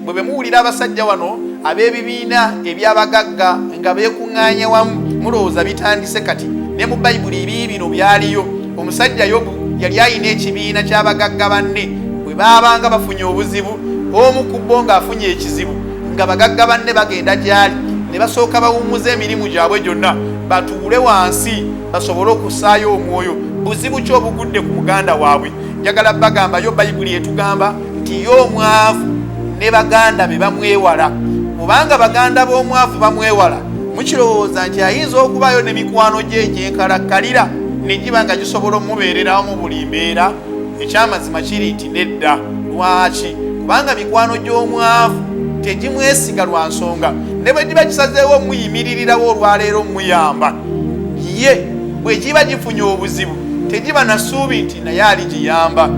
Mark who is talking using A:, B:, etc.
A: bwe muwulira abasajja wano ab'ebibiina eby'abagagga nga beekuŋŋaanya wamu mulowooza bitandise kati ne mu bayibuli ebibi bino byaliyo. Omusajja Yobu yali ayina ekibiina ky'abagagga banne bwe baabanga bafunye obuzibu omu ku bo ng'afunye ekizibu nga bagagga banne bagenda gy'ali ne basooka bawummuza emirimu gyabwe gyonna batuule wansi basobole okusaayo omwoyo buzibu ki obugudde ku muganda waabwe. Njagala bagamba yo bayibuli etugamba nti ye omwavu ne baganda be bamwewala. Kubanga baganda b'omwavu bamwewala mukirowooza nti ayinza okubaayo ne mikwano gye egyenkalakkalira ne giba nga gisobola omubeererawo mu buli mbeera? Ekyamazima kiri nti nedda. Lwaki? Kubanga mikwano gy'omwavu tegimwesiga lwa nsonga ne bwe giba gisazeewo omuyimiririrawo olwaleero omuyamba, ye bwe giba gifunye obuzibu tegiba na ssuubi nti naye aligiyamba.